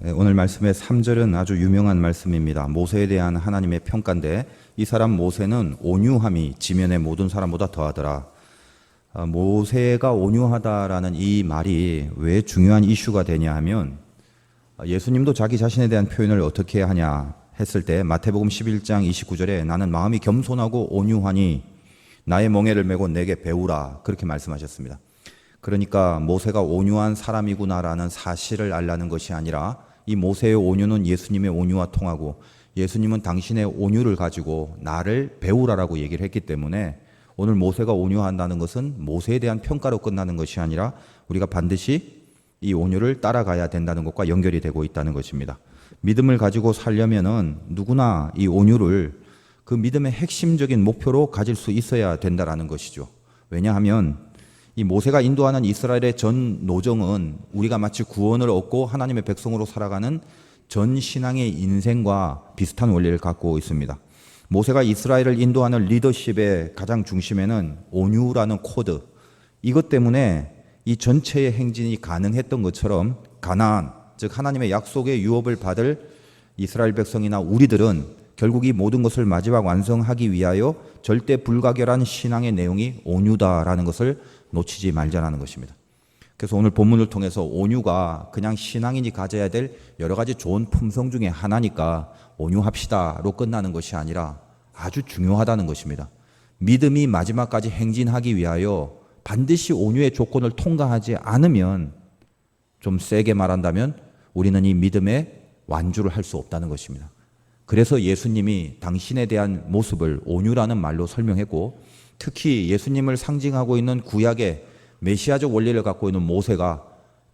오늘 말씀의 3절은 아주 유명한 말씀입니다. 모세에 대한 하나님의 평가인데 이 사람 모세는 온유함이 지면의 모든 사람보다 더하더라. 모세가 온유하다라는 이 말이 왜 중요한 이슈가 되냐 하면 예수님도 자기 자신에 대한 표현을 어떻게 하냐 했을 때 마태복음 11장 29절에 나는 마음이 겸손하고 온유하니 나의 멍에를 메고 내게 배우라 그렇게 말씀하셨습니다. 그러니까 모세가 온유한 사람이구나라는 사실을 알라는 것이 아니라 이 모세의 온유는 예수님의 온유와 통하고 예수님은 당신의 온유를 가지고 나를 배우라라고 얘기를 했기 때문에 오늘 모세가 온유한다는 것은 모세에 대한 평가로 끝나는 것이 아니라 우리가 반드시 이 온유를 따라가야 된다는 것과 연결이 되고 있다는 것입니다. 믿음을 가지고 살려면은 누구나 이 온유를 그 믿음의 핵심적인 목표로 가질 수 있어야 된다라는 것이죠. 왜냐하면 이 모세가 인도하는 이스라엘의 전 노정은 우리가 마치 구원을 얻고 하나님의 백성으로 살아가는 전 신앙의 인생과 비슷한 원리를 갖고 있습니다. 모세가 이스라엘을 인도하는 리더십의 가장 중심에는 온유라는 코드, 이것 때문에 이 전체의 행진이 가능했던 것처럼 가나안, 즉 하나님의 약속의 유업을 받을 이스라엘 백성이나 우리들은 결국 이 모든 것을 마지막 완성하기 위하여 절대 불가결한 신앙의 내용이 온유다라는 것을 놓치지 말자라는 것입니다. 그래서 오늘 본문을 통해서 온유가 그냥 신앙인이 가져야 될 여러 가지 좋은 품성 중에 하나니까 온유합시다로 끝나는 것이 아니라 아주 중요하다는 것입니다. 믿음이 마지막까지 행진하기 위하여 반드시 온유의 조건을 통과하지 않으면, 좀 세게 말한다면 우리는 이 믿음의 완주를 할 수 없다는 것입니다. 그래서 예수님이 당신에 대한 모습을 온유라는 말로 설명했고, 특히 예수님을 상징하고 있는 구약의 메시아적 원리를 갖고 있는 모세가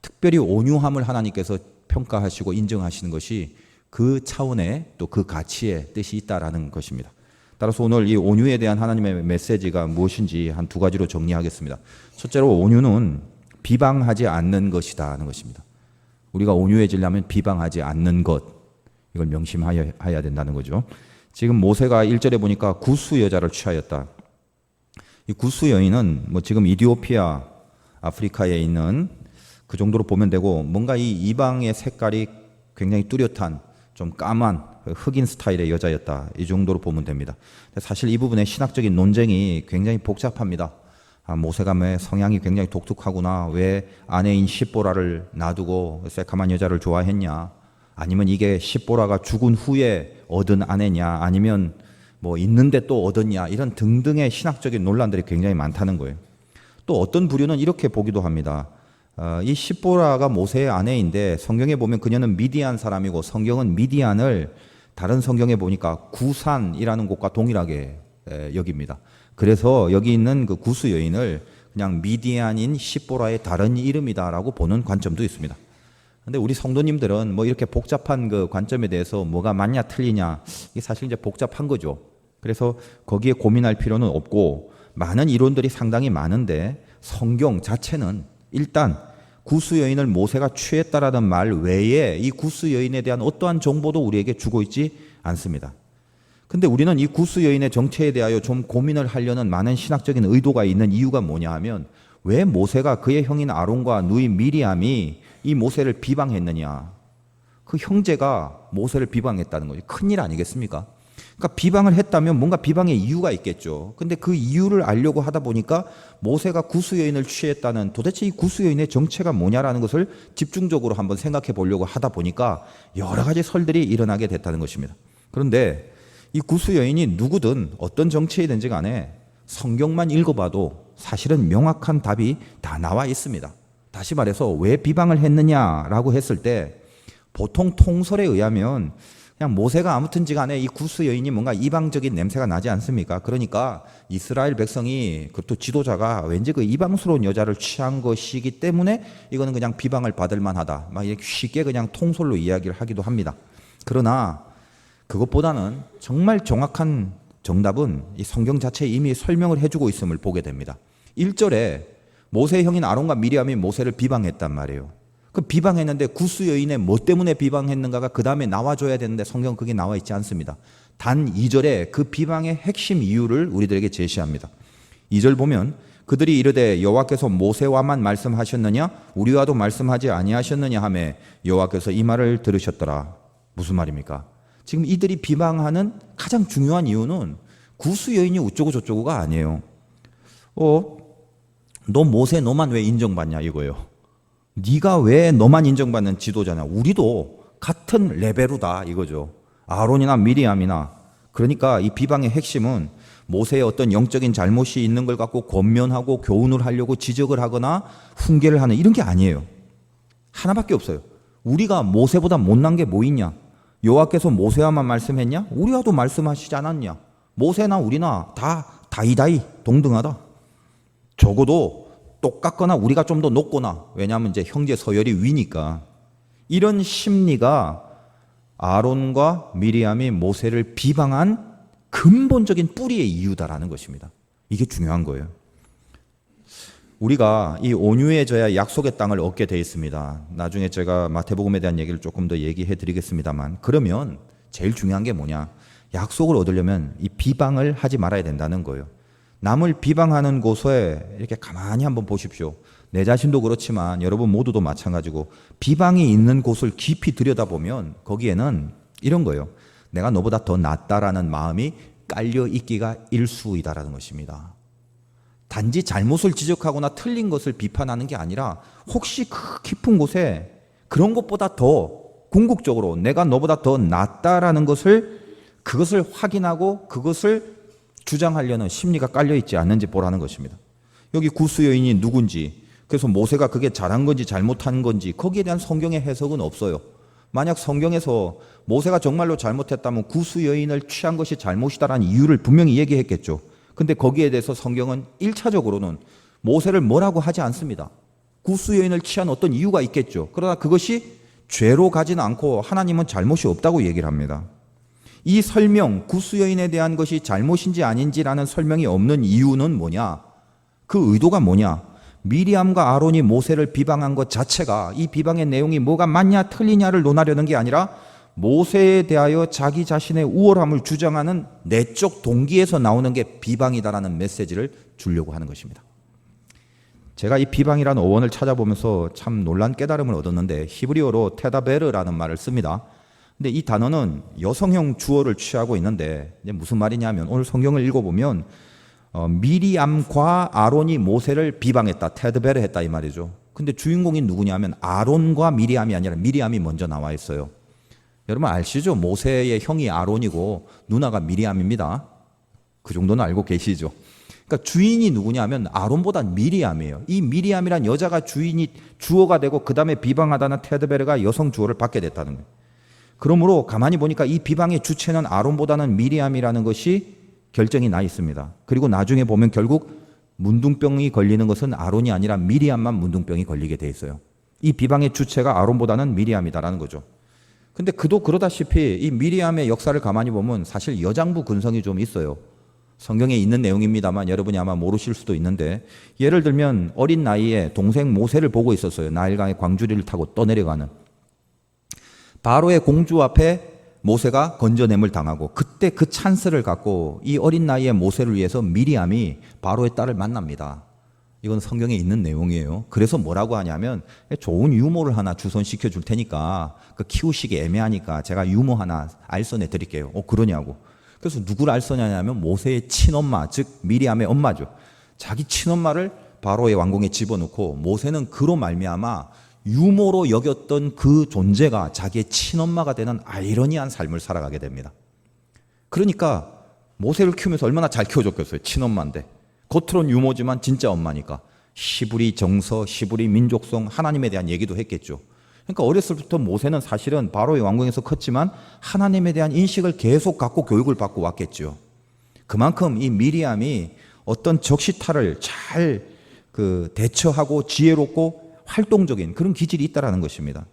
특별히 온유함을 하나님께서 평가하시고 인정하시는 것이 그 차원의 또 그 가치의 뜻이 있다라는 것입니다. 따라서 오늘 이 온유에 대한 하나님의 메시지가 무엇인지 한 두 가지로 정리하겠습니다. 첫째로 온유는 비방하지 않는 것이다 하는 것입니다. 우리가 온유해지려면 비방하지 않는 것, 이걸 명심해야 된다는 거죠. 지금 모세가 1절에 보니까 구스 여자를 취하였다. 이 구스 여인은 뭐 지금 이디오피아, 아프리카에 있는 그 정도로 보면 되고, 뭔가 이 이방의 색깔이 굉장히 뚜렷한 좀 까만 흑인 스타일의 여자였다, 이 정도로 보면 됩니다. 사실 이 부분의 신학적인 논쟁이 굉장히 복잡합니다. 모세가 왜 성향이 굉장히 독특하구나, 왜 아내인 십보라를 놔두고 새카만 여자를 좋아했냐, 아니면 이게 십보라가 죽은 후에 얻은 아내냐, 아니면 뭐 있는데 또 얻었냐, 이런 등등의 신학적인 논란들이 굉장히 많다는 거예요. 또 어떤 부류는 이렇게 보기도 합니다. 이 십보라가 모세의 아내인데 성경에 보면 그녀는 미디안 사람이고, 성경은 미디안을 다른 성경에 보니까 구산이라는 곳과 동일하게 여깁니다. 그래서 여기 있는 그 구스 여인을 그냥 미디안인 십보라의 다른 이름이다라고 보는 관점도 있습니다. 근데 우리 성도님들은 뭐 이렇게 복잡한 그 관점에 대해서 뭐가 맞냐 틀리냐, 이게 사실 이제 복잡한 거죠. 그래서 거기에 고민할 필요는 없고, 많은 이론들이 상당히 많은데 성경 자체는 일단 구스 여인을 모세가 취했다라는 말 외에 이 구스 여인에 대한 어떠한 정보도 우리에게 주고 있지 않습니다. 근데 우리는 이 구스 여인의 정체에 대하여 좀 고민을 하려는 많은 신학적인 의도가 있는 이유가 뭐냐 하면, 왜 모세가 그의 형인 아론과 누이 미리암이 이 모세를 비방했느냐. 그 형제가 모세를 비방했다는 거죠. 큰일 아니겠습니까? 그러니까 비방을 했다면 뭔가 비방의 이유가 있겠죠. 근데 그 이유를 알려고 하다 보니까 모세가 구스 여인을 취했다는, 도대체 이 구스 여인의 정체가 뭐냐라는 것을 집중적으로 한번 생각해 보려고 하다 보니까 여러 가지 설들이 일어나게 됐다는 것입니다. 그런데 이 구스 여인이 누구든 어떤 정체이든지 간에 성경만 읽어봐도 사실은 명확한 답이 다 나와 있습니다. 다시 말해서 왜 비방을 했느냐라고 했을 때, 보통 통설에 의하면 그냥 모세가 아무튼지 간에 이 구스 여인이 뭔가 이방적인 냄새가 나지 않습니까? 그러니까 이스라엘 백성이, 그것도 지도자가 왠지 그 이방스러운 여자를 취한 것이기 때문에 이거는 그냥 비방을 받을 만하다, 막 이렇게 쉽게 그냥 통설로 이야기를 하기도 합니다. 그러나 그것보다는 정말 정확한 정답은 이 성경 자체에 이미 설명을 해주고 있음을 보게 됩니다. 1절에 모세의 형인 아론과 미리암이 모세를 비방했단 말이에요. 그 비방했는데 구스 여인의 뭐 때문에 비방했는가가 그 다음에 나와줘야 되는데 성경 그게 나와 있지 않습니다. 단 2절에 그 비방의 핵심 이유를 우리들에게 제시합니다. 2절 보면 그들이 이르되 여호와께서 모세와만 말씀하셨느냐 우리와도 말씀하지 아니하셨느냐 하며 여호와께서 이 말을 들으셨더라. 무슨 말입니까? 지금 이들이 비방하는 가장 중요한 이유는 구스 여인이 어쩌고 저쩌고가 아니에요. 너 모세 너만 왜 인정받냐 이거예요. 네가 왜 너만 인정받는 지도자냐. 우리도 같은 레벨이다 이거죠. 아론이나 미리암이나. 그러니까 이 비방의 핵심은 모세의 어떤 영적인 잘못이 있는 걸 갖고 권면하고 교훈을 하려고 지적을 하거나 훈계를 하는 이런 게 아니에요. 하나밖에 없어요. 우리가 모세보다 못난 게 뭐 있냐? 여호와께서 모세와만 말씀했냐? 우리와도 말씀하시지 않았냐? 모세나 우리나 다 다이다이 동등하다. 적어도 똑같거나 우리가 좀 더 높거나. 왜냐하면 이제 형제 서열이 위니까. 이런 심리가 아론과 미리암이 모세를 비방한 근본적인 뿌리의 이유다라는 것입니다. 이게 중요한 거예요. 우리가 이 온유해져야 약속의 땅을 얻게 되어 있습니다. 나중에 제가 마태복음에 대한 얘기를 조금 더 얘기해 드리겠습니다만, 그러면 제일 중요한 게 뭐냐? 약속을 얻으려면 이 비방을 하지 말아야 된다는 거예요. 남을 비방하는 곳에 이렇게 가만히 한번 보십시오. 내 자신도 그렇지만 여러분 모두도 마찬가지고 비방이 있는 곳을 깊이 들여다보면 거기에는 이런 거예요. 내가 너보다 더 낫다라는 마음이 깔려 있기가 일수이다라는 것입니다. 단지 잘못을 지적하거나 틀린 것을 비판하는 게 아니라 혹시 그 깊은 곳에 그런 것보다 더 궁극적으로 내가 너보다 더 낫다라는 그것을 확인하고 그것을 주장하려는 심리가 깔려 있지 않는지 보라는 것입니다. 여기 구스 여인이 누군지, 그래서 모세가 그게 잘한 건지 잘못한 건지 거기에 대한 성경의 해석은 없어요. 만약 성경에서 모세가 정말로 잘못했다면 구스 여인을 취한 것이 잘못이다라는 이유를 분명히 얘기했겠죠. 근데 거기에 대해서 성경은 1차적으로는 모세를 뭐라고 하지 않습니다. 구스 여인을 취한 어떤 이유가 있겠죠. 그러나 그것이 죄로 가지는 않고 하나님은 잘못이 없다고 얘기를 합니다. 이 설명, 구스 여인에 대한 것이 잘못인지 아닌지라는 설명이 없는 이유는 뭐냐? 그 의도가 뭐냐? 미리암과 아론이 모세를 비방한 것 자체가 이 비방의 내용이 뭐가 맞냐 틀리냐를 논하려는 게 아니라 모세에 대하여 자기 자신의 우월함을 주장하는 내적 동기에서 나오는 게 비방이다라는 메시지를 주려고 하는 것입니다. 제가 이 비방이라는 어원을 찾아보면서 참 놀란 깨달음을 얻었는데 히브리어로 테다베르라는 말을 씁니다. 근데 이 단어는 여성형 주어를 취하고 있는데 이제 무슨 말이냐면 오늘 성경을 읽어보면 미리암과 아론이 모세를 비방했다, 테드베르 했다 이 말이죠. 근데 주인공이 누구냐면 아론과 미리암이 아니라 미리암이 먼저 나와 있어요. 여러분 아시죠? 모세의 형이 아론이고 누나가 미리암입니다. 그 정도는 알고 계시죠? 그러니까 주인이 누구냐면 아론보다 미리암이에요. 이 미리암이란 여자가 주인이 주어가 되고 그 다음에 비방하다는 테드베르가 여성 주어를 받게 됐다는 거예요. 그러므로 가만히 보니까 이 비방의 주체는 아론보다는 미리암이라는 것이 결정이 나 있습니다. 그리고 나중에 보면 결국 문둥병이 걸리는 것은 아론이 아니라 미리암만 문둥병이 걸리게 돼 있어요. 이 비방의 주체가 아론보다는 미리암이다라는 거죠. 근데 그도 그러다시피 이 미리암의 역사를 가만히 보면 사실 여장부 근성이 좀 있어요. 성경에 있는 내용입니다만 여러분이 아마 모르실 수도 있는데, 예를 들면 어린 나이에 동생 모세를 보고 있었어요. 나일강의 광주리를 타고 떠내려가는. 바로의 공주 앞에 모세가 건져냄을 당하고, 그때 그 찬스를 갖고 이 어린 나이에 모세를 위해서 미리암이 바로의 딸을 만납니다. 이건 성경에 있는 내용이에요. 그래서 뭐라고 하냐면 좋은 유모를 하나 주선시켜 줄 테니까 그 키우시기 애매하니까 제가 유모 하나 알선해 드릴게요. 그러냐고. 그래서 누구를 알선하냐면 모세의 친엄마, 즉 미리암의 엄마죠. 자기 친엄마를 바로의 왕궁에 집어넣고 모세는 그로 말미암아 유모로 여겼던 그 존재가 자기의 친엄마가 되는 아이러니한 삶을 살아가게 됩니다. 그러니까 모세를 키우면서 얼마나 잘 키워줬겠어요. 친엄마인데. 겉으로는 유모지만 진짜 엄마니까. 시부리 정서, 시부리 민족성, 하나님에 대한 얘기도 했겠죠. 그러니까 어렸을 때부터 모세는 사실은 바로의 왕궁에서 컸지만 하나님에 대한 인식을 계속 갖고 교육을 받고 왔겠죠. 그만큼 이 미리암이 어떤 적시타를 잘 대처하고 지혜롭고 활동적인 그런 기질이 있다라는 것입니다.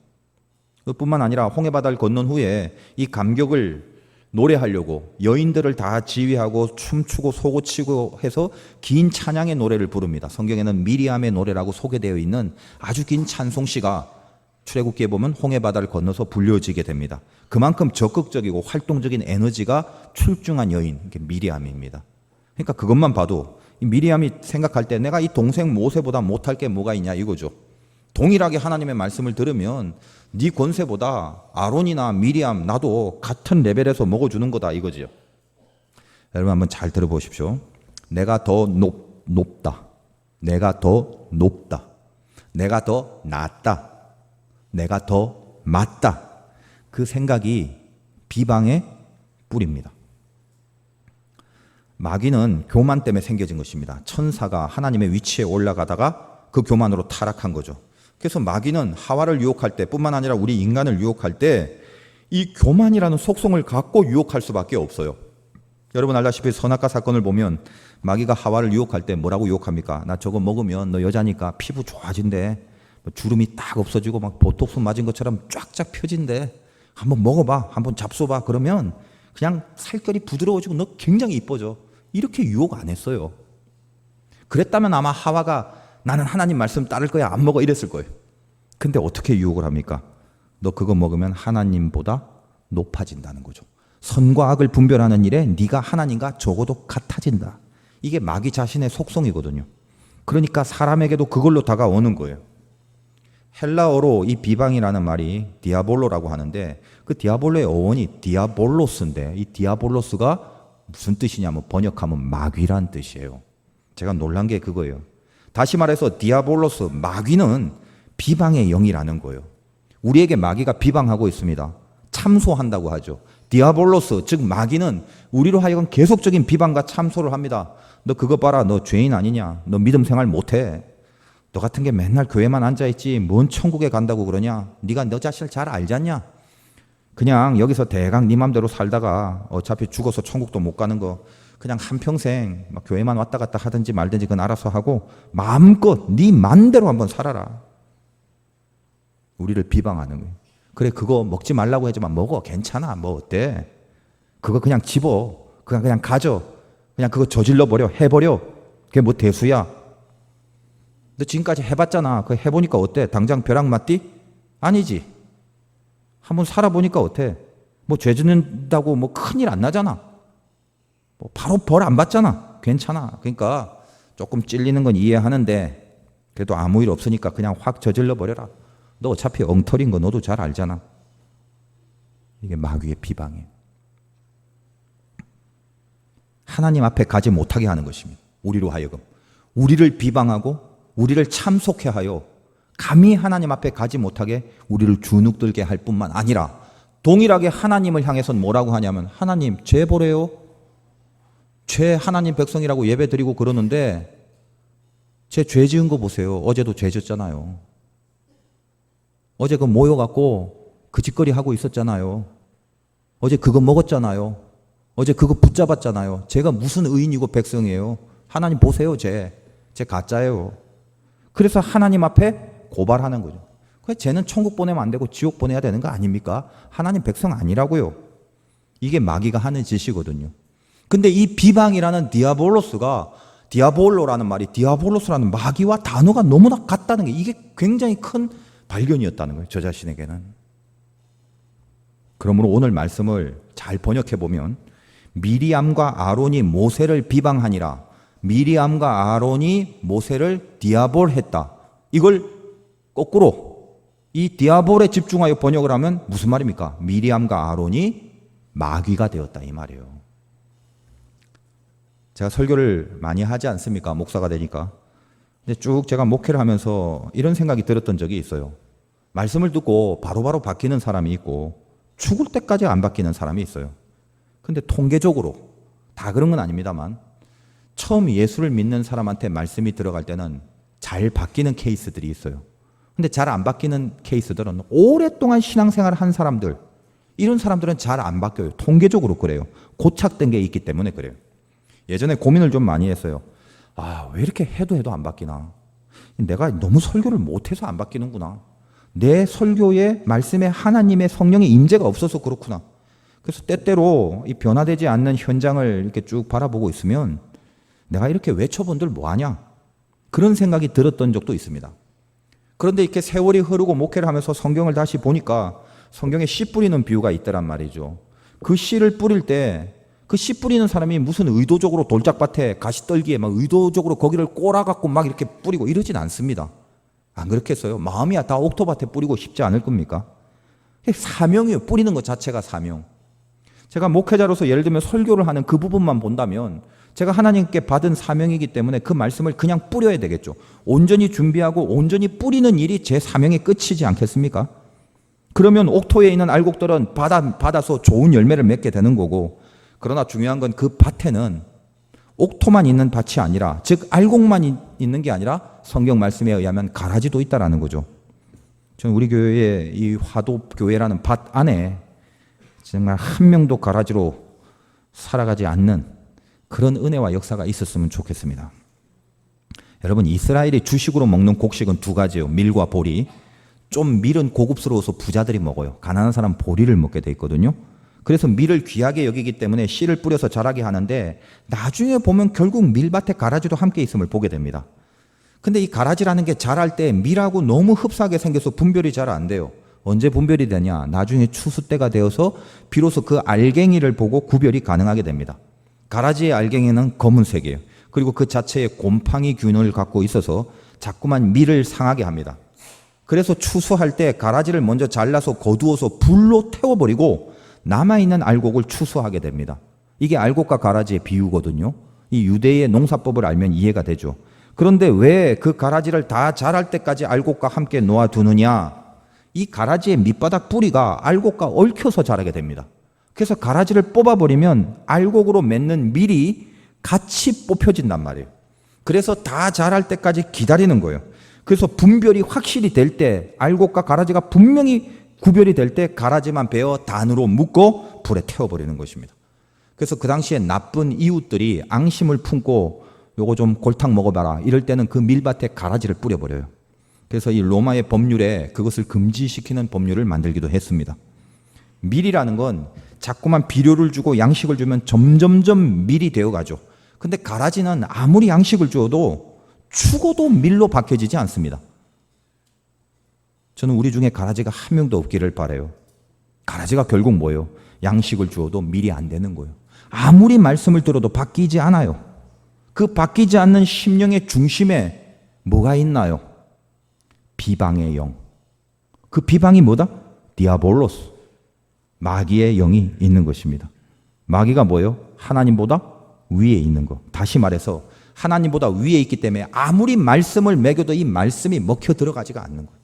그뿐만 아니라 홍해바다를 건넌 후에 이 감격을 노래하려고 여인들을 다 지휘하고 춤추고 소고치고 해서 긴 찬양의 노래를 부릅니다. 성경에는 미리암의 노래라고 소개되어 있는 아주 긴 찬송시가 출애굽기에 보면 홍해바다를 건너서 불려지게 됩니다. 그만큼 적극적이고 활동적인 에너지가 출중한 여인, 미리암입니다. 그러니까 그것만 봐도 이 미리암이 생각할 때 내가 이 동생 모세보다 못할 게 뭐가 있냐 이거죠. 동일하게 하나님의 말씀을 들으면 네 권세보다 아론이나 미리암 나도 같은 레벨에서 먹어주는 거다 이거지요. 여러분 한번 잘 들어보십시오. 내가 더 높다. 내가 더 높다. 내가 더 낫다. 내가 더 맞다. 그 생각이 비방의 뿌리입니다. 마귀는 교만 때문에 생겨진 것입니다. 천사가 하나님의 위치에 올라가다가 그 교만으로 타락한 거죠. 그래서 마귀는 하와를 유혹할 때 뿐만 아니라 우리 인간을 유혹할 때 이 교만이라는 속성을 갖고 유혹할 수밖에 없어요. 여러분 알다시피 선악과 사건을 보면 마귀가 하와를 유혹할 때 뭐라고 유혹합니까? 나 저거 먹으면 너 여자니까 피부 좋아진대. 주름이 딱 없어지고 막 보톡스 맞은 것처럼 쫙쫙 펴진대. 한번 먹어봐. 한번 잡숴봐. 그러면 그냥 살결이 부드러워지고 너 굉장히 이뻐져. 이렇게 유혹 안 했어요. 그랬다면 아마 하와가 나는 하나님 말씀 따를 거야. 안 먹어. 이랬을 거예요. 근데 어떻게 유혹을 합니까? 너 그거 먹으면 하나님보다 높아진다는 거죠. 선과 악을 분별하는 일에 네가 하나님과 적어도 같아진다. 이게 마귀 자신의 속성이거든요. 그러니까 사람에게도 그걸로 다가오는 거예요. 헬라어로 이 비방이라는 말이 디아볼로라고 하는데 그 디아볼로의 어원이 디아볼로스인데 이 디아볼로스가 무슨 뜻이냐면 번역하면 마귀란 뜻이에요. 제가 놀란 게 그거예요. 다시 말해서 디아볼로스, 마귀는 비방의 영이라는 거예요. 우리에게 마귀가 비방하고 있습니다. 참소한다고 하죠. 디아볼로스, 즉 마귀는 우리로 하여금 계속적인 비방과 참소를 합니다. 너 그거 봐라. 너 죄인 아니냐. 너 믿음 생활 못해. 너 같은 게 맨날 교회만 앉아있지 뭔 천국에 간다고 그러냐. 네가 너 자신을 잘 알지 않냐. 그냥 여기서 대강 네 맘대로 살다가 어차피 죽어서 천국도 못 가는 거 그냥 한평생 막 교회만 왔다 갔다 하든지 말든지 그건 알아서 하고 마음껏 네 맘대로 한번 살아라. 우리를 비방하는 거예요. 그래 그거 먹지 말라고 하지만 먹어. 괜찮아. 뭐 어때. 그거 그냥 집어. 그냥 가져. 그냥 그거 저질러 버려. 해버려. 그게 뭐 대수야. 너 지금까지 해봤잖아. 그거 해보니까 어때? 당장 벼락 맞디? 아니지. 한번 살아보니까 어때? 뭐 죄 짓는다고 뭐 큰일 안 나잖아. 뭐 바로 벌 안 받잖아. 괜찮아. 그러니까 조금 찔리는 건 이해하는데 그래도 아무 일 없으니까 그냥 확 저질러 버려라. 너 어차피 엉터리인 거 너도 잘 알잖아. 이게 마귀의 비방이에요. 하나님 앞에 가지 못하게 하는 것입니다. 우리로 하여금. 우리를 비방하고 우리를 참속해 하여 감히 하나님 앞에 가지 못하게 우리를 주눅들게 할 뿐만 아니라 동일하게 하나님을 향해서는 뭐라고 하냐면 하나님 죄 보래요. 죄 하나님 백성이라고 예배 드리고 그러는데 제 죄 지은 거 보세요. 어제도 죄 졌잖아요. 어제 그 모여갖고 그 짓거리 하고 있었잖아요. 어제 그거 먹었잖아요. 어제 그거 붙잡았잖아요. 제가 무슨 의인이고 백성이에요. 하나님 보세요. 제 가짜예요. 그래서 하나님 앞에 고발하는 거죠. 쟤는 천국 보내면 안 되고 지옥 보내야 되는 거 아닙니까? 하나님 백성 아니라고요. 이게 마귀가 하는 짓이거든요. 근데 이 비방이라는 디아볼로라는 말이 디아볼로스라는 마귀와 단어가 너무나 같다는 게 이게 굉장히 큰 발견이었다는 거예요. 저 자신에게는. 그러므로 오늘 말씀을 잘 번역해 보면 미리암과 아론이 모세를 비방하니라. 미리암과 아론이 모세를 디아볼했다. 이걸 거꾸로 이 디아볼에 집중하여 번역을 하면 무슨 말입니까? 미리암과 아론이 마귀가 되었다 이 말이에요. 제가 설교를 많이 하지 않습니까? 목사가 되니까. 근데 쭉 제가 목회를 하면서 이런 생각이 들었던 적이 있어요. 말씀을 듣고 바로바로 바뀌는 사람이 있고 죽을 때까지 안 바뀌는 사람이 있어요. 근데 통계적으로 다 그런 건 아닙니다만 처음 예수를 믿는 사람한테 말씀이 들어갈 때는 잘 바뀌는 케이스들이 있어요. 근데 잘 안 바뀌는 케이스들은 오랫동안 신앙생활을 한 사람들, 이런 사람들은 잘 안 바뀌어요. 통계적으로 그래요. 고착된 게 있기 때문에 그래요. 예전에 고민을 좀 많이 했어요. 왜 이렇게 해도 안 바뀌나? 내가 너무 설교를 못해서 안 바뀌는구나. 내 설교에 말씀에 하나님의 성령의 임재가 없어서 그렇구나. 그래서 때때로 이 변화되지 않는 현장을 이렇게 쭉 바라보고 있으면 내가 이렇게 외쳐본들 뭐하냐? 그런 생각이 들었던 적도 있습니다. 그런데 이렇게 세월이 흐르고 목회를 하면서 성경을 다시 보니까 성경에 씨 뿌리는 비유가 있더란 말이죠. 그 씨를 뿌릴 때 그 씨 뿌리는 사람이 무슨 의도적으로 돌짝밭에 가시떨기에 막 의도적으로 거기를 꼬라갖고 막 이렇게 뿌리고 이러진 않습니다. 안 그렇겠어요? 마음이야 다 옥토밭에 뿌리고 싶지 않을 겁니까? 사명이에요. 뿌리는 것 자체가 사명. 제가 목회자로서 예를 들면 설교를 하는 그 부분만 본다면 제가 하나님께 받은 사명이기 때문에 그 말씀을 그냥 뿌려야 되겠죠. 온전히 준비하고 온전히 뿌리는 일이 제 사명의 끝이지 않겠습니까? 그러면 옥토에 있는 알곡들은 받아서 좋은 열매를 맺게 되는 거고, 그러나 중요한 건 그 밭에는 옥토만 있는 밭이 아니라, 즉 알곡만 있는 게 아니라 성경 말씀에 의하면 가라지도 있다라는 거죠. 저는 우리 교회의 이 화도교회라는 밭 안에 정말 한 명도 가라지로 살아가지 않는 그런 은혜와 역사가 있었으면 좋겠습니다. 여러분, 이스라엘이 주식으로 먹는 곡식은 두 가지예요. 밀과 보리. 좀 밀은 고급스러워서 부자들이 먹어요. 가난한 사람은 보리를 먹게 돼 있거든요. 그래서 밀을 귀하게 여기기 때문에 씨를 뿌려서 자라게 하는데, 나중에 보면 결국 밀밭에 가라지도 함께 있음을 보게 됩니다. 근데 이 가라지라는 게 자랄 때 밀하고 너무 흡사하게 생겨서 분별이 잘 안 돼요. 언제 분별이 되냐? 나중에 추수 때가 되어서 비로소 그 알갱이를 보고 구별이 가능하게 됩니다. 가라지의 알갱이는 검은색이에요. 그리고 그 자체에 곰팡이 균을 갖고 있어서 자꾸만 밀을 상하게 합니다. 그래서 추수할 때 가라지를 먼저 잘라서 거두어서 불로 태워버리고 남아있는 알곡을 추수하게 됩니다. 이게 알곡과 가라지의 비유거든요. 이 유대의 농사법을 알면 이해가 되죠. 그런데 왜 그 가라지를 다 자랄 때까지 알곡과 함께 놓아두느냐? 이 가라지의 밑바닥 뿌리가 알곡과 얽혀서 자라게 됩니다. 그래서 가라지를 뽑아버리면 알곡으로 맺는 밀이 같이 뽑혀진단 말이에요. 그래서 다 자랄 때까지 기다리는 거예요. 그래서 분별이 확실히 될 때, 알곡과 가라지가 분명히 구별이 될 때 가라지만 베어 단으로 묶고 불에 태워버리는 것입니다. 그래서 그 당시에 나쁜 이웃들이 앙심을 품고 요거 좀 골탕 먹어봐라 이럴 때는 그 밀밭에 가라지를 뿌려버려요. 그래서 이 로마의 법률에 그것을 금지시키는 법률을 만들기도 했습니다. 밀이라는 건 자꾸만 비료를 주고 양식을 주면 점점점 밀이 되어가죠. 근데 가라지는 아무리 양식을 주어도 죽어도 밀로 박혀지지 않습니다. 저는 우리 중에 가라지가 한 명도 없기를 바라요. 가라지가 결국 뭐예요? 양식을 주어도 밀이 안 되는 거예요. 아무리 말씀을 들어도 바뀌지 않아요. 그 바뀌지 않는 심령의 중심에 뭐가 있나요? 비방의 영. 그 비방이 뭐다? 디아볼로스. 마귀의 영이 있는 것입니다. 마귀가 뭐예요? 하나님보다 위에 있는 거. 다시 말해서 하나님보다 위에 있기 때문에 아무리 말씀을 매겨도 이 말씀이 먹혀 들어가지가 않는 거예요.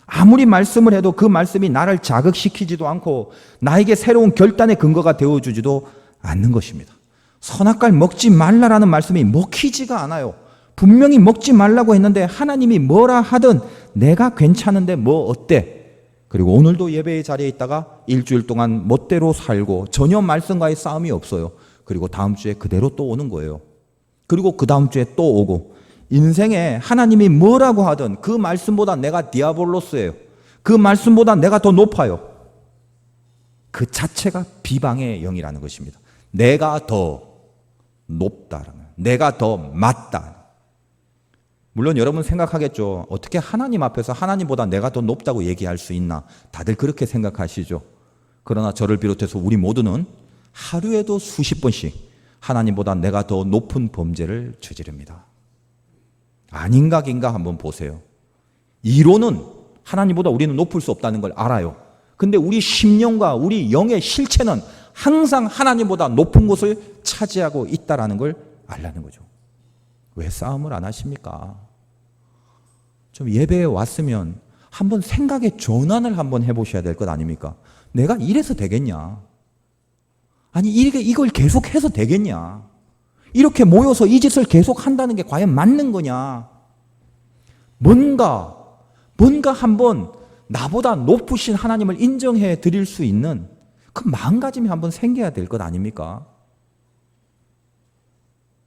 아무리 말씀을 해도 그 말씀이 나를 자극시키지도 않고 나에게 새로운 결단의 근거가 되어주지도 않는 것입니다. 선악과를 먹지 말라라는 말씀이 먹히지가 않아요. 분명히 먹지 말라고 했는데 하나님이 뭐라 하든 내가 괜찮은데 뭐 어때? 그리고 오늘도 예배의 자리에 있다가 일주일 동안 멋대로 살고 전혀 말씀과의 싸움이 없어요. 그리고 다음 주에 그대로 또 오는 거예요. 그리고 그 다음 주에 또 오고, 인생에 하나님이 뭐라고 하든 그 말씀보다 내가 디아볼로스예요. 그 말씀보다 내가 더 높아요. 그 자체가 비방의 영이라는 것입니다. 내가 더 높다, 내가 더 맞다. 물론 여러분 생각하겠죠. 어떻게 하나님 앞에서 하나님보다 내가 더 높다고 얘기할 수 있나? 다들 그렇게 생각하시죠. 그러나 저를 비롯해서 우리 모두는 하루에도 수십 번씩 하나님보다 내가 더 높은 범죄를 저지릅니다. 아닌가 긴가 한번 보세요. 이론은 하나님보다 우리는 높을 수 없다는 걸 알아요. 근데 우리 심령과 우리 영의 실체는 항상 하나님보다 높은 곳을 차지하고 있다는 걸 알라는 거죠. 왜 싸움을 안 하십니까? 좀 예배에 왔으면 한번 생각의 전환을 한번 해보셔야 될 것 아닙니까? 내가 이래서 되겠냐? 아니 이걸 계속해서 되겠냐? 이렇게 모여서 이 짓을 계속 한다는 게 과연 맞는 거냐? 뭔가 한번 나보다 높으신 하나님을 인정해 드릴 수 있는 그 마음가짐이 한번 생겨야 될 것 아닙니까?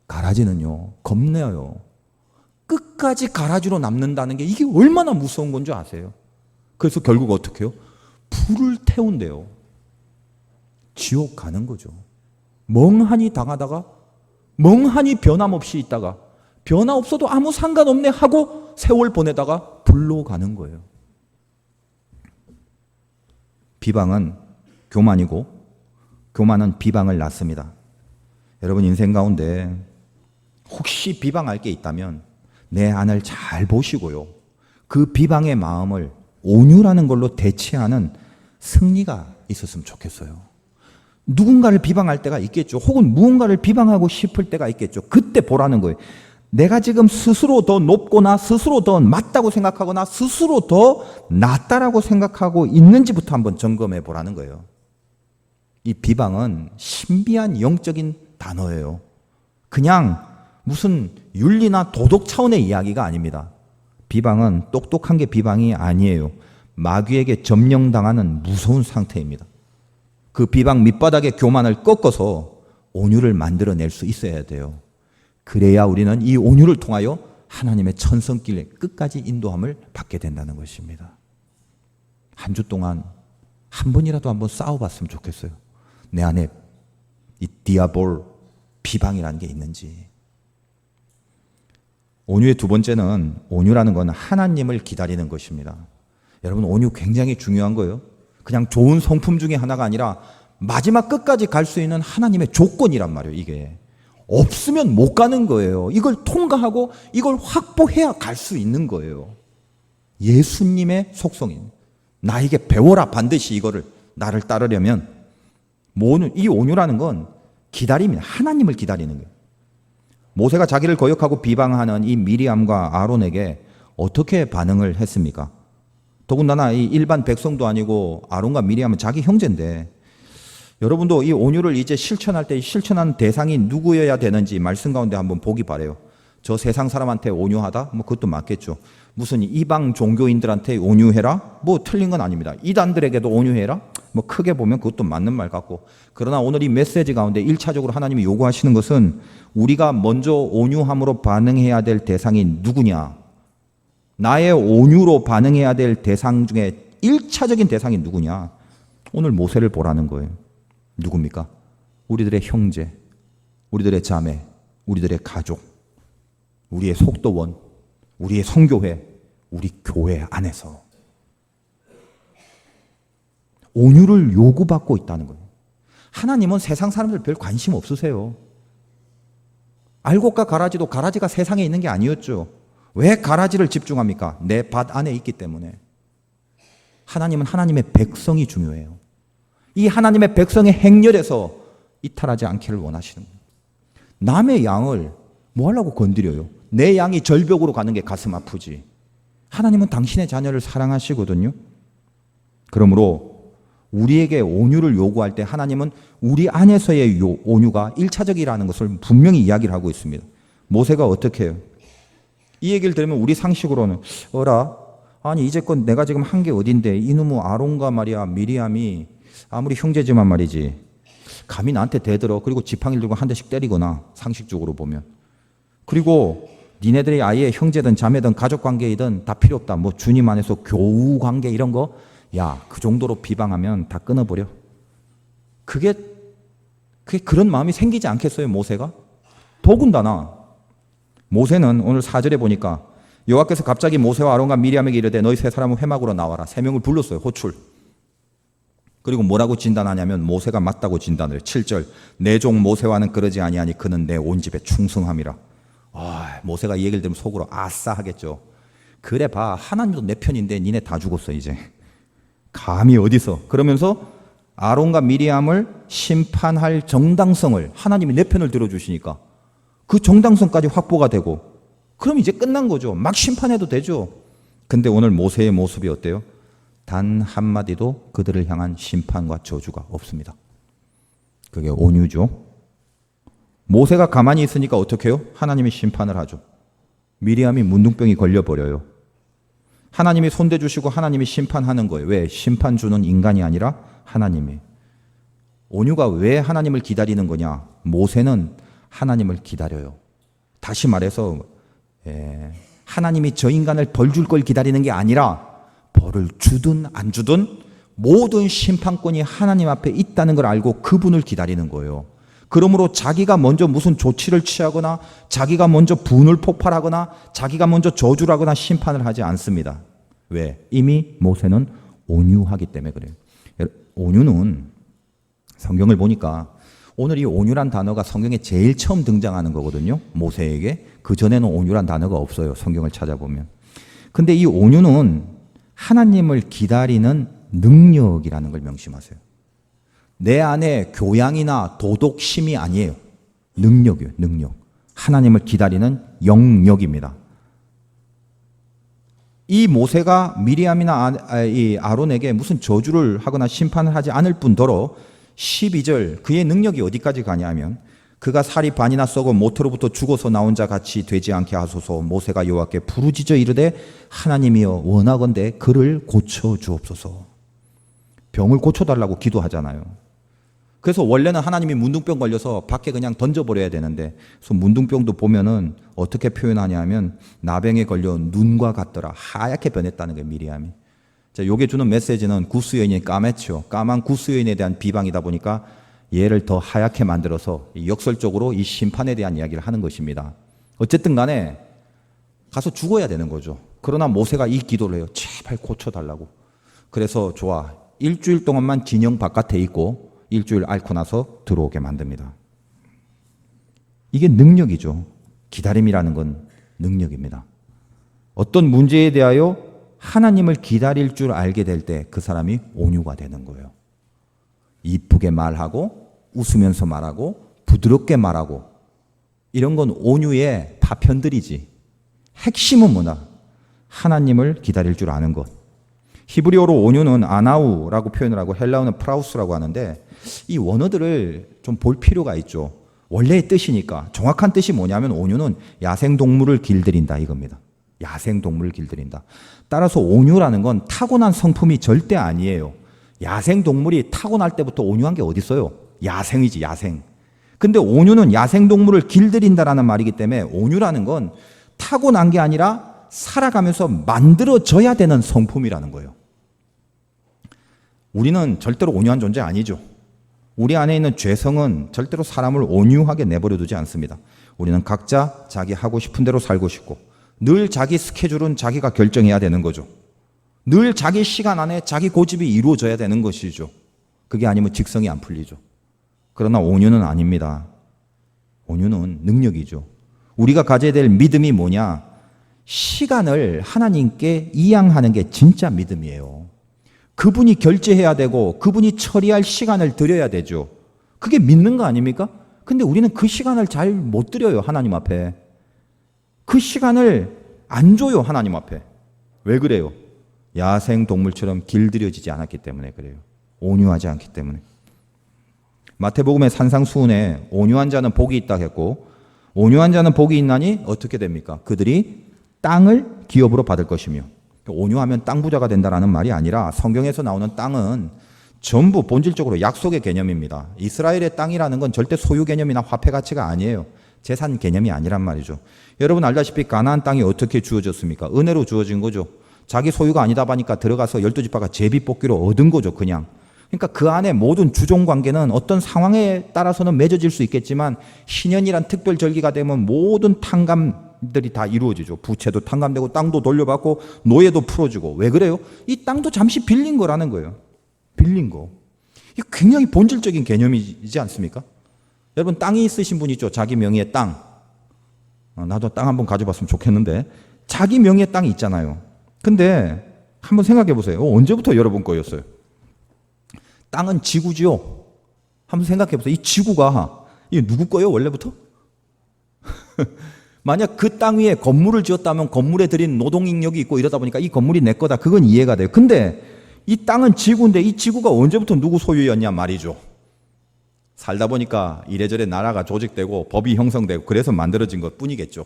가라지는요, 겁내요. 끝까지 가라지로 남는다는 게 이게 얼마나 무서운 건지 아세요? 그래서 결국 어떻게 해요? 불을 태운대요. 지옥 가는 거죠. 멍하니 당하다가 멍하니 변함없이 있다가 변화 없어도 아무 상관없네 하고 세월 보내다가 불로 가는 거예요. 비방은 교만이고 교만은 비방을 낳습니다. 여러분 인생 가운데 혹시 비방할 게 있다면 내 안을 잘 보시고요. 그 비방의 마음을 온유라는 걸로 대체하는 승리가 있었으면 좋겠어요. 누군가를 비방할 때가 있겠죠. 혹은 무언가를 비방하고 싶을 때가 있겠죠. 그때 보라는 거예요. 내가 지금 스스로 더 높거나 스스로 더 맞다고 생각하거나 스스로 더 낫다라고 생각하고 있는지부터 한번 점검해 보라는 거예요. 이 비방은 신비한 영적인 단어예요. 그냥 무슨 윤리나 도덕 차원의 이야기가 아닙니다. 비방은 똑똑한 게 비방이 아니에요. 마귀에게 점령당하는 무서운 상태입니다. 그 비방 밑바닥의 교만을 꺾어서 온유를 만들어낼 수 있어야 돼요. 그래야 우리는 이 온유를 통하여 하나님의 천성길에 끝까지 인도함을 받게 된다는 것입니다. 한 주 동안 한 번이라도 한번 싸워봤으면 좋겠어요. 내 안에 이 디아볼, 비방이라는 게 있는지. 온유의 두 번째는, 온유라는 건 하나님을 기다리는 것입니다. 여러분, 온유 굉장히 중요한 거예요. 그냥 좋은 성품 중에 하나가 아니라 마지막 끝까지 갈 수 있는 하나님의 조건이란 말이에요. 이게 없으면 못 가는 거예요. 이걸 통과하고 이걸 확보해야 갈 수 있는 거예요. 예수님의 속성인, 나에게 배워라, 반드시 이거를 나를 따르려면. 이 온유라는 건 기다림이에요. 하나님을 기다리는 거예요. 모세가 자기를 거역하고 비방하는 이 미리암과 아론에게 어떻게 반응을 했습니까? 더군다나 이 일반 백성도 아니고 아론과 미리암은 자기 형제인데, 여러분도 이 온유를 이제 실천할 때 실천하는 대상이 누구여야 되는지 말씀 가운데 한번 보기 바래요. 저 세상 사람한테 온유하다? 뭐 그것도 맞겠죠. 무슨 이방 종교인들한테 온유해라? 뭐 틀린 건 아닙니다. 이단들에게도 온유해라? 뭐 크게 보면 그것도 맞는 말 같고. 그러나 오늘 이 메시지 가운데 1차적으로 하나님이 요구하시는 것은 우리가 먼저 온유함으로 반응해야 될 대상이 누구냐? 나의 온유로 반응해야 될 대상 중에 1차적인 대상이 누구냐? 오늘 모세를 보라는 거예요. 누굽니까? 우리들의 형제, 우리들의 자매, 우리들의 가족, 우리의 속도원, 우리의 성교회, 우리 교회 안에서 온유를 요구받고 있다는 거예요. 하나님은 세상 사람들 별 관심 없으세요. 알곡과 가라지도 가라지가 세상에 있는 게 아니었죠. 왜 가라지를 집중합니까? 내 밭 안에 있기 때문에. 하나님은 하나님의 백성이 중요해요. 이 하나님의 백성의 행렬에서 이탈하지 않기를 원하시는 거예요. 남의 양을 뭐 하려고 건드려요? 내 양이 절벽으로 가는 게 가슴 아프지. 하나님은 당신의 자녀를 사랑하시거든요. 그러므로 우리에게 온유를 요구할 때 하나님은 우리 안에서의 온유가 1차적이라는 것을 분명히 이야기를 하고 있습니다. 모세가 어떻게 해요? 이 얘기를 들으면 우리 상식으로는 아니 이제껏 내가 지금 한 게 어딘데 이놈의 아론과 말이야 미리암이 아무리 형제지만 말이지 감히 나한테 대들어. 그리고 지팡이를 들고 한 대씩 때리거나, 상식적으로 보면. 그리고 니네들이 아예 형제든 자매든 가족관계이든 다 필요 없다. 뭐 주님 안에서 교우관계 이런 거, 야, 그 정도로 비방하면 다 끊어버려. 그게 그런 마음이 생기지 않겠어요, 모세가? 더군다나 모세는 오늘 4절에 보니까 여호와께서 갑자기 모세와 아론과 미리암에게 이르되 너희 세 사람은 회막으로 나와라. 세 명을 불렀어요, 호출. 그리고 뭐라고 진단하냐면 모세가 맞다고 진단을 해요. 7절 내 종 모세와는 그러지 아니하니 그는 내 온 집에 충성함이라. 모세가 이 얘기를 들으면 속으로 아싸 하겠죠. 그래 봐, 하나님도 내 편인데 니네 다 죽었어 이제. 감히 어디서. 그러면서 아론과 미리암을 심판할 정당성을 하나님이 내 편을 들어주시니까 그 정당성까지 확보가 되고, 그럼 이제 끝난 거죠. 막 심판해도 되죠. 근데 오늘 모세의 모습이 어때요? 단 한마디도 그들을 향한 심판과 저주가 없습니다. 그게 온유죠. 모세가 가만히 있으니까 어떻게 해요? 하나님이 심판을 하죠. 미리암이 문둥병이 걸려버려요. 하나님이 손대주시고 하나님이 심판하는 거예요. 왜? 심판 주는 인간이 아니라 하나님이. 온유가 왜 하나님을 기다리는 거냐? 모세는 하나님을 기다려요. 다시 말해서 하나님이 저 인간을 벌 줄 걸 기다리는 게 아니라 벌을 주든 안 주든 모든 심판권이 하나님 앞에 있다는 걸 알고 그분을 기다리는 거예요. 그러므로 자기가 먼저 무슨 조치를 취하거나 자기가 먼저 분을 폭발하거나 자기가 먼저 저주를 하거나 심판을 하지 않습니다. 왜? 이미 모세는 온유하기 때문에 그래요. 온유는 성경을 보니까 오늘 이 온유란 단어가 성경에 제일 처음 등장하는 거거든요. 모세에게. 그전에는 온유란 단어가 없어요. 성경을 찾아보면. 근데 이 온유는 하나님을 기다리는 능력이라는 걸 명심하세요. 내 안에 교양이나 도덕심이 아니에요. 능력이에요. 능력. 하나님을 기다리는 영역입니다. 이 모세가 미리암이나 아론에게 무슨 저주를 하거나 심판을 하지 않을 뿐더러 12절 그의 능력이 어디까지 가냐면 그가 살이 반이나 썩어 모태로부터 죽어서 나온 자 같이 되지 않게 하소서. 모세가 여호와께 부르짖어 이르되 하나님이여 원하건대 그를 고쳐 주옵소서. 병을 고쳐달라고 기도하잖아요. 그래서 원래는 하나님이 문둥병 걸려서 밖에 그냥 던져버려야 되는데, 그래서 문둥병도 보면은 어떻게 표현하냐면 나병에 걸려 눈과 같더라. 하얗게 변했다는 거예요, 미리암이. 자, 요게 주는 메시지는 구스 여인이 까맣죠. 까만 구스 여인에 대한 비방이다 보니까 얘를 더 하얗게 만들어서 역설적으로 이 심판에 대한 이야기를 하는 것입니다. 어쨌든 간에 가서 죽어야 되는 거죠. 그러나 모세가 이 기도를 해요. 제발 고쳐달라고. 그래서 좋아. 일주일 동안만 진영 바깥에 있고 일주일 앓고 나서 들어오게 만듭니다. 이게 능력이죠. 기다림이라는 건 능력입니다. 어떤 문제에 대하여 하나님을 기다릴 줄 알게 될 때 그 사람이 온유가 되는 거예요. 이쁘게 말하고 웃으면서 말하고 부드럽게 말하고 이런 건 온유의 파편들이지. 핵심은 뭐냐? 하나님을 기다릴 줄 아는 것. 히브리어로 온유는 아나우라고 표현을 하고 헬라어는 프라우스라고 하는데 이 원어들을 좀 볼 필요가 있죠. 원래의 뜻이니까. 정확한 뜻이 뭐냐면 온유는 야생동물을 길들인다 이겁니다. 야생동물을 길들인다. 따라서 온유라는 건 타고난 성품이 절대 아니에요. 야생동물이 타고날 때부터 온유한 게 어디 있어요? 야생이지, 야생. 근데 온유는 야생동물을 길들인다라는 말이기 때문에 온유라는 건 타고난 게 아니라 살아가면서 만들어져야 되는 성품이라는 거예요. 우리는 절대로 온유한 존재 아니죠. 우리 안에 있는 죄성은 절대로 사람을 온유하게 내버려 두지 않습니다. 우리는 각자 자기 하고 싶은 대로 살고 싶고 늘 자기 스케줄은 자기가 결정해야 되는 거죠. 늘 자기 시간 안에 자기 고집이 이루어져야 되는 것이죠. 그게 아니면 직성이 안 풀리죠. 그러나 온유는 아닙니다. 온유는 능력이죠. 우리가 가져야 될 믿음이 뭐냐? 시간을 하나님께 이양하는 게 진짜 믿음이에요. 그분이 결제해야 되고 그분이 처리할 시간을 드려야 되죠. 그게 믿는 거 아닙니까? 근데 우리는 그 시간을 잘 못 드려요, 하나님 앞에. 그 시간을 안 줘요, 하나님 앞에. 왜 그래요? 야생 동물처럼 길들여지지 않았기 때문에 그래요. 온유하지 않기 때문에. 마태복음의 산상수훈에 온유한 자는 복이 있다 했고 온유한 자는 복이 있나니 어떻게 됩니까? 그들이 땅을 기업으로 받을 것이며. 온유하면 땅 부자가 된다라는 말이 아니라 성경에서 나오는 땅은 전부 본질적으로 약속의 개념입니다. 이스라엘의 땅이라는 건 절대 소유 개념이나 화폐 가치가 아니에요. 재산 개념이 아니란 말이죠. 여러분 알다시피 가나안 땅이 어떻게 주어졌습니까? 은혜로 주어진 거죠. 자기 소유가 아니다 보니까 들어가서 12지파가 제비뽑기로 얻은 거죠, 그냥. 그러니까 그 안에 모든 주종 관계는 어떤 상황에 따라서는 맺어질 수 있겠지만 신년이란 특별 절기가 되면 모든 탕감들이 다 이루어지죠. 부채도 탕감되고 땅도 돌려받고 노예도 풀어주고. 왜 그래요? 이 땅도 잠시 빌린 거라는 거예요. 빌린 거. 이게 굉장히 본질적인 개념이지 않습니까? 여러분 땅이 있으신 분 있죠? 자기 명의의 땅. 나도 땅 한번 가져봤으면 좋겠는데 자기 명의의 땅이 있잖아요. 근데 한번 생각해 보세요. 언제부터 여러분 거였어요? 땅은 지구지요. 한번 생각해 보세요. 이 지구가 이게 누구 거예요? 원래부터? 만약 그 땅 위에 건물을 지었다면 건물에 들인 노동인력이 있고 이러다 보니까 이 건물이 내 거다. 그건 이해가 돼요. 근데 이 땅은 지구인데 이 지구가 언제부터 누구 소유였냐 말이죠. 살다 보니까 이래저래 나라가 조직되고 법이 형성되고 그래서 만들어진 것 뿐이겠죠.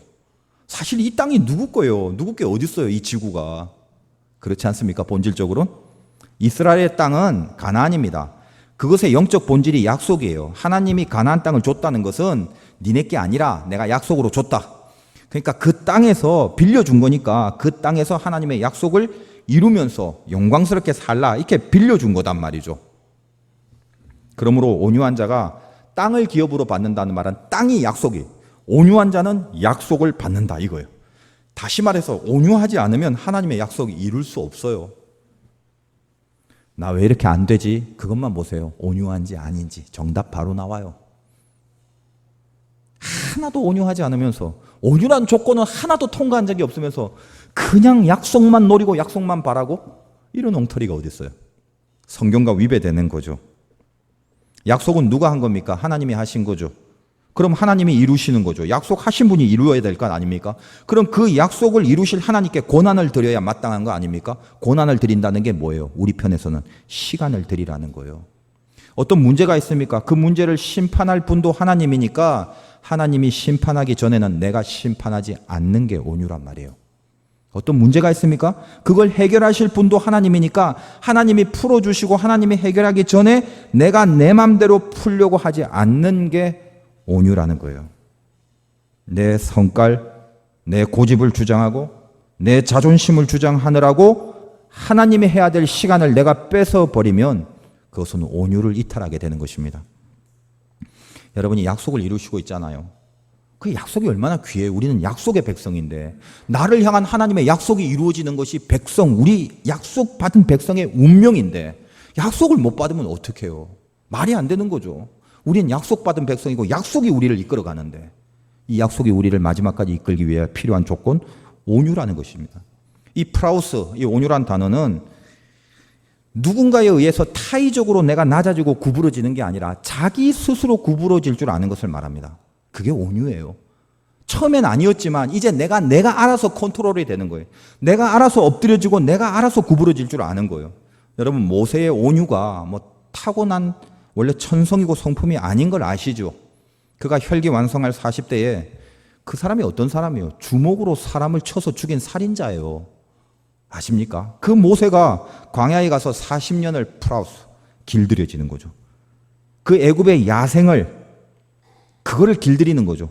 사실 이 땅이 누구 거예요? 누구 게 어디 있어요? 이 지구가. 그렇지 않습니까? 본질적으로? 이스라엘의 땅은 가나안입니다. 그것의 영적 본질이 약속이에요. 하나님이 가나안 땅을 줬다는 것은 니네 게 아니라 내가 약속으로 줬다. 그러니까 그 땅에서 빌려준 거니까 그 땅에서 하나님의 약속을 이루면서 영광스럽게 살라 이렇게 빌려준 거단 말이죠. 그러므로 온유한 자가 땅을 기업으로 받는다는 말은 땅이 약속이, 온유한 자는 약속을 받는다 이거예요. 다시 말해서 온유하지 않으면 하나님의 약속이 이룰 수 없어요. 나 왜 이렇게 안 되지? 그것만 보세요. 온유한지 아닌지 정답 바로 나와요. 하나도 온유하지 않으면서 온유란 조건은 하나도 통과한 적이 없으면서 그냥 약속만 노리고 약속만 바라고 이런 엉터리가 어디 있어요? 성경과 위배되는 거죠. 약속은 누가 한 겁니까? 하나님이 하신 거죠. 그럼 하나님이 이루시는 거죠. 약속하신 분이 이루어야 될 것 아닙니까? 그럼 그 약속을 이루실 하나님께 고난을 드려야 마땅한 거 아닙니까? 고난을 드린다는 게 뭐예요? 우리 편에서는 시간을 드리라는 거예요. 어떤 문제가 있습니까? 그 문제를 심판할 분도 하나님이니까 하나님이 심판하기 전에는 내가 심판하지 않는 게 온유란 말이에요. 어떤 문제가 있습니까? 그걸 해결하실 분도 하나님이니까 하나님이 풀어주시고 하나님이 해결하기 전에 내가 내 맘대로 풀려고 하지 않는 게 온유라는 거예요. 내 성깔, 내 고집을 주장하고 내 자존심을 주장하느라고 하나님이 해야 될 시간을 내가 뺏어버리면 그것은 온유를 이탈하게 되는 것입니다. 여러분이 약속을 이루시고 있잖아요. 그 약속이 얼마나 귀해요. 우리는 약속의 백성인데 나를 향한 하나님의 약속이 이루어지는 것이 백성, 우리 약속받은 백성의 운명인데 약속을 못 받으면 어떡해요? 말이 안 되는 거죠. 우리는 약속받은 백성이고 약속이 우리를 이끌어가는데 이 약속이 우리를 마지막까지 이끌기 위해 필요한 조건, 온유라는 것입니다. 이 프라우스, 이 온유란 단어는 누군가에 의해서 타의적으로 내가 낮아지고 구부러지는 게 아니라 자기 스스로 구부러질 줄 아는 것을 말합니다. 그게 온유예요. 처음엔 아니었지만 이제 내가 알아서 컨트롤이 되는 거예요. 내가 알아서 엎드려지고 내가 알아서 구부러질 줄 아는 거예요. 여러분 모세의 온유가 뭐 타고난 원래 천성이고 성품이 아닌 걸 아시죠? 그가 혈기완성할 40대에 그 사람이 어떤 사람이에요? 주먹으로 사람을 쳐서 죽인 살인자예요. 아십니까? 그 모세가 광야에 가서 40년을 프라우스 길들여지는 거죠. 그 애굽의 야생을 그거를 길들이는 거죠.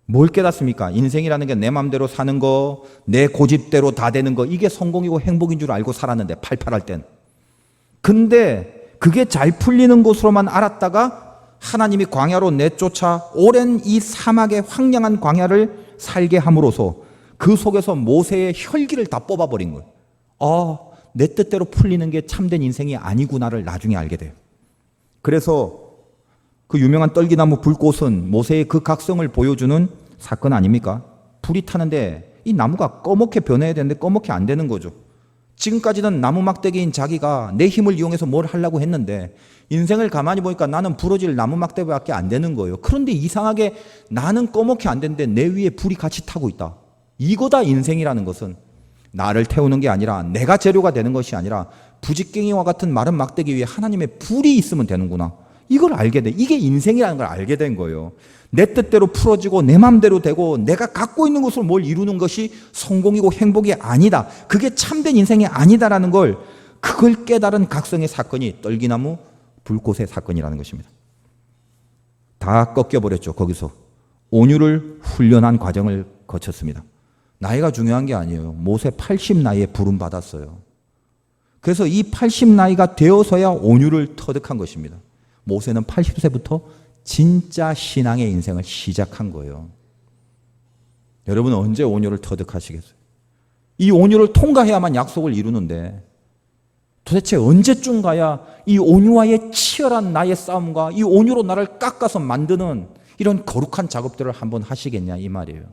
뭘 깨닫습니까? 인생이라는 게 내 맘대로 사는 거, 내 고집대로 다 되는 거, 이게 성공이고 행복인 줄 알고 살았는데 팔팔할 땐. 근데 그게 잘 풀리는 곳으로만 알았다가 하나님이 광야로 내쫓아 오랜 이 사막의 황량한 광야를 살게 함으로써 그 속에서 모세의 혈기를 다 뽑아버린 거예요. 내 뜻대로 풀리는 게 참된 인생이 아니구나를 나중에 알게 돼요. 그래서 그 유명한 떨기나무 불꽃은 모세의 그 각성을 보여주는 사건 아닙니까? 불이 타는데 이 나무가 꺼멓게 변해야 되는데 꺼멓게 안 되는 거죠. 지금까지는 나무 막대기인 자기가 내 힘을 이용해서 뭘 하려고 했는데 인생을 가만히 보니까 나는 부러질 나무 막대기밖에 안 되는 거예요. 그런데 이상하게 나는 꺼멓게 안 되는데 내 위에 불이 같이 타고 있다. 이거다 인생이라는 것은. 나를 태우는 게 아니라 내가 재료가 되는 것이 아니라 부직갱이와 같은 마른 막대기 위에 하나님의 불이 있으면 되는구나. 이걸 알게 돼. 이게 인생이라는 걸 알게 된 거예요. 내 뜻대로 풀어지고 내 맘대로 되고 내가 갖고 있는 것으로 뭘 이루는 것이 성공이고 행복이 아니다. 그게 참된 인생이 아니다라는 걸 그걸 깨달은 각성의 사건이 떨기나무 불꽃의 사건이라는 것입니다. 다 꺾여버렸죠. 거기서 온유를 훈련한 과정을 거쳤습니다. 나이가 중요한 게 아니에요. 모세 80 나이에 부름 받았어요. 그래서 이 80 나이가 되어서야 온유를 터득한 것입니다. 모세는 80세부터 진짜 신앙의 인생을 시작한 거예요. 여러분은 언제 온유를 터득하시겠어요? 이 온유를 통과해야만 약속을 이루는데 도대체 언제쯤 가야 이 온유와의 치열한 나의 싸움과 이 온유로 나를 깎아서 만드는 이런 거룩한 작업들을 한번 하시겠냐 이 말이에요.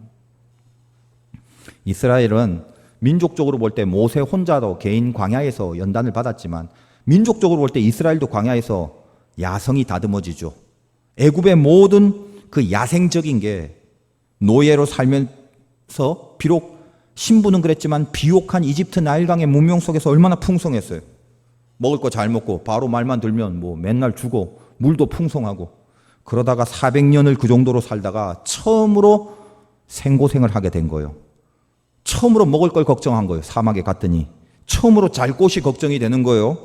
이스라엘은 민족적으로 볼 때 모세 혼자도 개인 광야에서 연단을 받았지만 민족적으로 볼 때 이스라엘도 광야에서 야성이 다듬어지죠. 애굽의 모든 그 야생적인 게 노예로 살면서 비록 신부는 그랬지만 비옥한 이집트 나일강의 문명 속에서 얼마나 풍성했어요. 먹을 거 잘 먹고 바로 말만 들면 뭐 맨날 주고 물도 풍성하고 그러다가 400년을 그 정도로 살다가 처음으로 생고생을 하게 된 거예요. 처음으로 먹을 걸 걱정한 거예요. 사막에 갔더니 처음으로 잘 곳이 걱정이 되는 거예요.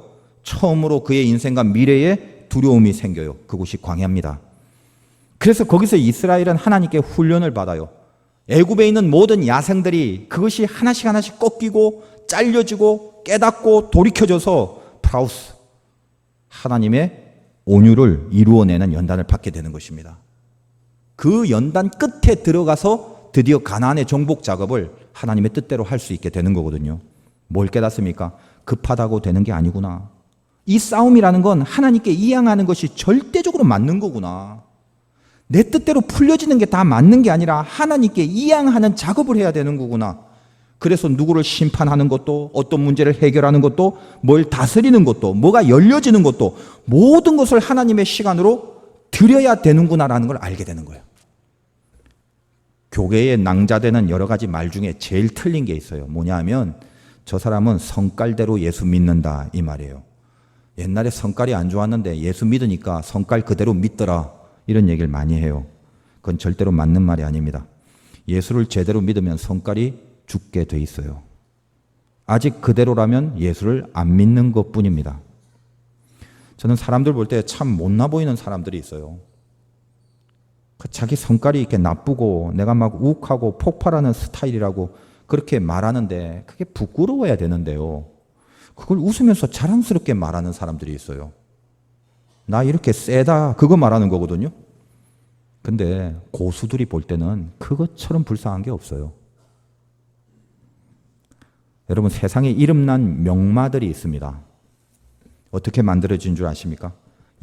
처음으로 그의 인생과 미래에 두려움이 생겨요. 그곳이 광야입니다. 그래서 거기서 이스라엘은 하나님께 훈련을 받아요. 애굽에 있는 모든 야생들이 그것이 하나씩 하나씩 꺾이고 잘려지고 깨닫고 돌이켜져서 프라우스 하나님의 온유를 이루어내는 연단을 받게 되는 것입니다. 그 연단 끝에 들어가서 드디어 가나안의 정복 작업을 하나님의 뜻대로 할 수 있게 되는 거거든요. 뭘 깨닫습니까? 급하다고 되는 게 아니구나. 이 싸움이라는 건 하나님께 이양하는 것이 절대적으로 맞는 거구나. 내 뜻대로 풀려지는 게 다 맞는 게 아니라 하나님께 이양하는 작업을 해야 되는 거구나. 그래서 누구를 심판하는 것도, 어떤 문제를 해결하는 것도, 뭘 다스리는 것도, 뭐가 열려지는 것도, 모든 것을 하나님의 시간으로 드려야 되는구나라는 걸 알게 되는 거예요. 교계에 낭자되는 여러 가지 말 중에 제일 틀린 게 있어요. 뭐냐 하면 저 사람은 성깔대로 예수 믿는다 이 말이에요. 옛날에 성깔이 안 좋았는데 예수 믿으니까 성깔 그대로 믿더라 이런 얘기를 많이 해요. 그건 절대로 맞는 말이 아닙니다. 예수를 제대로 믿으면 성깔이 죽게 돼 있어요. 아직 그대로라면 예수를 안 믿는 것뿐입니다. 저는 사람들 볼 때 참 못나 보이는 사람들이 있어요. 자기 성깔이 이렇게 나쁘고 내가 막 욱하고 폭발하는 스타일이라고 그렇게 말하는데 그게 부끄러워야 되는데요. 그걸 웃으면서 자랑스럽게 말하는 사람들이 있어요. 나 이렇게 세다 그거 말하는 거거든요. 근데 고수들이 볼 때는 그것처럼 불쌍한 게 없어요. 여러분 세상에 이름난 명마들이 있습니다. 어떻게 만들어진 줄 아십니까?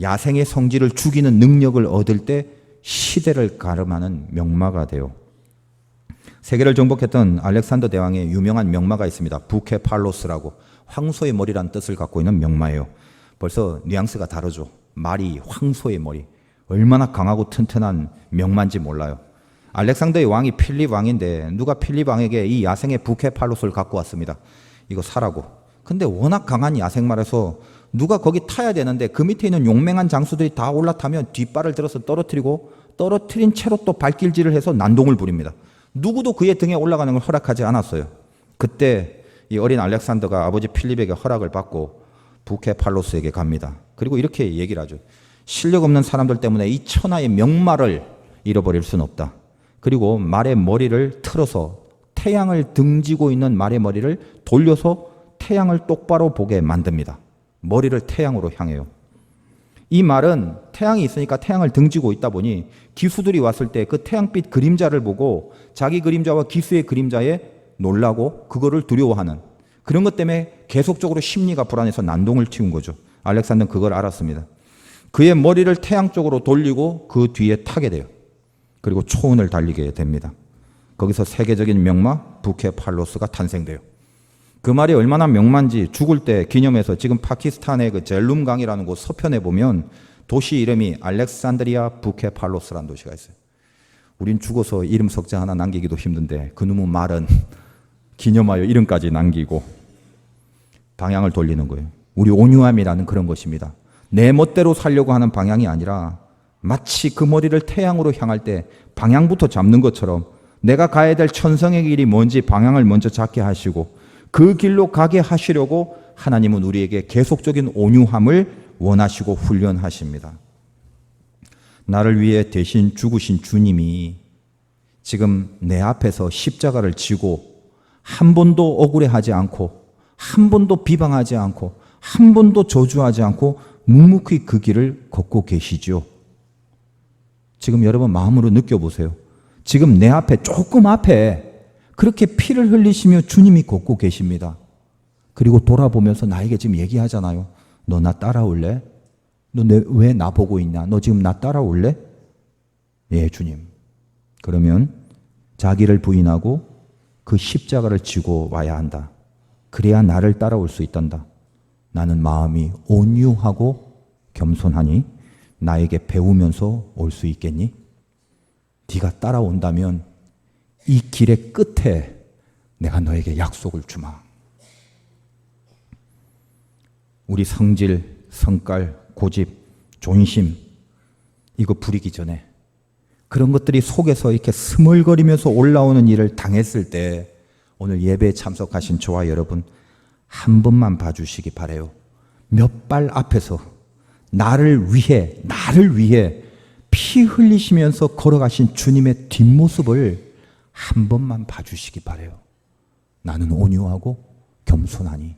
야생의 성질을 죽이는 능력을 얻을 때 시대를 가름하는 명마가 돼요. 세계를 정복했던 알렉산더 대왕의 유명한 명마가 있습니다. 부케팔로스라고 황소의 머리란 뜻을 갖고 있는 명마예요. 벌써 뉘앙스가 다르죠. 말이 황소의 머리. 얼마나 강하고 튼튼한 명마인지 몰라요. 알렉산더의 왕이 필립 왕인데 누가 필립 왕에게 이 야생의 부케팔로스를 갖고 왔습니다. 이거 사라고. 근데 워낙 강한 야생마라서 누가 거기 타야 되는데 그 밑에 있는 용맹한 장수들이 다 올라타면 뒷발을 들어서 떨어뜨리고 떨어뜨린 채로 또 발길질을 해서 난동을 부립니다. 누구도 그의 등에 올라가는 걸 허락하지 않았어요. 그때 이 어린 알렉산더가 아버지 필립에게 허락을 받고 부케팔로스에게 갑니다. 그리고 이렇게 얘기를 하죠. 실력 없는 사람들 때문에 이 천하의 명마를 잃어버릴 수는 없다. 그리고 말의 머리를 틀어서 태양을 등지고 있는 말의 머리를 돌려서 태양을 똑바로 보게 만듭니다. 머리를 태양으로 향해요. 이 말은 태양이 있으니까 태양을 등지고 있다 보니 기수들이 왔을 때 그 태양빛 그림자를 보고 자기 그림자와 기수의 그림자에 놀라고 그거를 두려워하는 그런 것 때문에 계속적으로 심리가 불안해서 난동을 틔운 거죠. 알렉산더는 그걸 알았습니다. 그의 머리를 태양 쪽으로 돌리고 그 뒤에 타게 돼요. 그리고 초원을 달리게 됩니다. 거기서 세계적인 명마 부케팔로스가 탄생돼요. 그 말이 얼마나 명만지 죽을 때 기념해서 지금 파키스탄의 그 젤룸 강이라는 곳 서편에 보면 도시 이름이 알렉산드리아 부케팔로스라는 도시가 있어요. 우린 죽어서 이름 석자 하나 남기기도 힘든데 그놈의 말은 기념하여 이름까지 남기고 방향을 돌리는 거예요. 우리 온유함이라는 그런 것입니다. 내 멋대로 살려고 하는 방향이 아니라 마치 그 머리를 태양으로 향할 때 방향부터 잡는 것처럼 내가 가야 될 천성의 길이 뭔지 방향을 먼저 잡게 하시고 그 길로 가게 하시려고 하나님은 우리에게 계속적인 온유함을 원하시고 훈련하십니다. 나를 위해 대신 죽으신 주님이 지금 내 앞에서 십자가를 지고 한 번도 억울해하지 않고 한 번도 비방하지 않고 한 번도 저주하지 않고 묵묵히 그 길을 걷고 계시죠. 지금 여러분 마음으로 느껴보세요. 지금 내 앞에 조금 앞에 그렇게 피를 흘리시며 주님이 걷고 계십니다. 그리고 돌아보면서 나에게 지금 얘기하잖아요. 너 나 따라올래? 너 왜 나 보고 있냐? 너 지금 나 따라올래? 예, 주님. 그러면 자기를 부인하고 그 십자가를 지고 와야 한다. 그래야 나를 따라올 수 있단다. 나는 마음이 온유하고 겸손하니 나에게 배우면서 올 수 있겠니? 네가 따라온다면 이 길의 끝에 내가 너에게 약속을 주마. 우리 성질, 성깔, 고집, 존심 이거 부리기 전에 그런 것들이 속에서 이렇게 스멀거리면서 올라오는 일을 당했을 때 오늘 예배에 참석하신 저와 여러분 한 번만 봐주시기 바라요. 몇 발 앞에서 나를 위해 피 흘리시면서 걸어가신 주님의 뒷모습을 한 번만 봐주시기 바라요. 나는 온유하고 겸손하니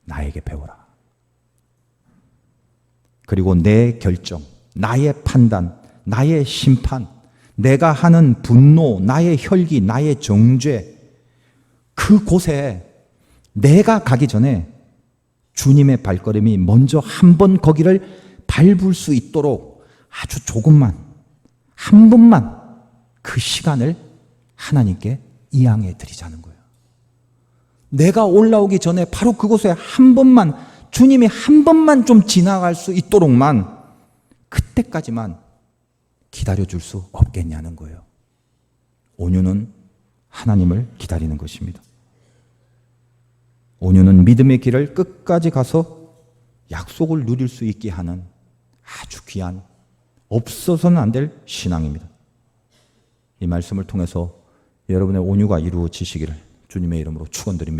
나에게 배워라. 그리고 내 결정, 나의 판단, 나의 심판, 내가 하는 분노, 나의 혈기, 나의 정죄 그곳에 내가 가기 전에 주님의 발걸음이 먼저 한 번 거기를 밟을 수 있도록 아주 조금만 한 번만 그 시간을 하나님께 이양해 드리자는 거예요. 내가 올라오기 전에 바로 그곳에 한 번만, 주님이 한 번만 좀 지나갈 수 있도록만, 그때까지만 기다려줄 수 없겠냐는 거예요. 온유는 하나님을 기다리는 것입니다. 온유는 믿음의 길을 끝까지 가서 약속을 누릴 수 있게 하는 아주 귀한, 없어서는 안 될 신앙입니다. 이 말씀을 통해서 여러분의 온유가 이루어지시기를 주님의 이름으로 축원드립니다.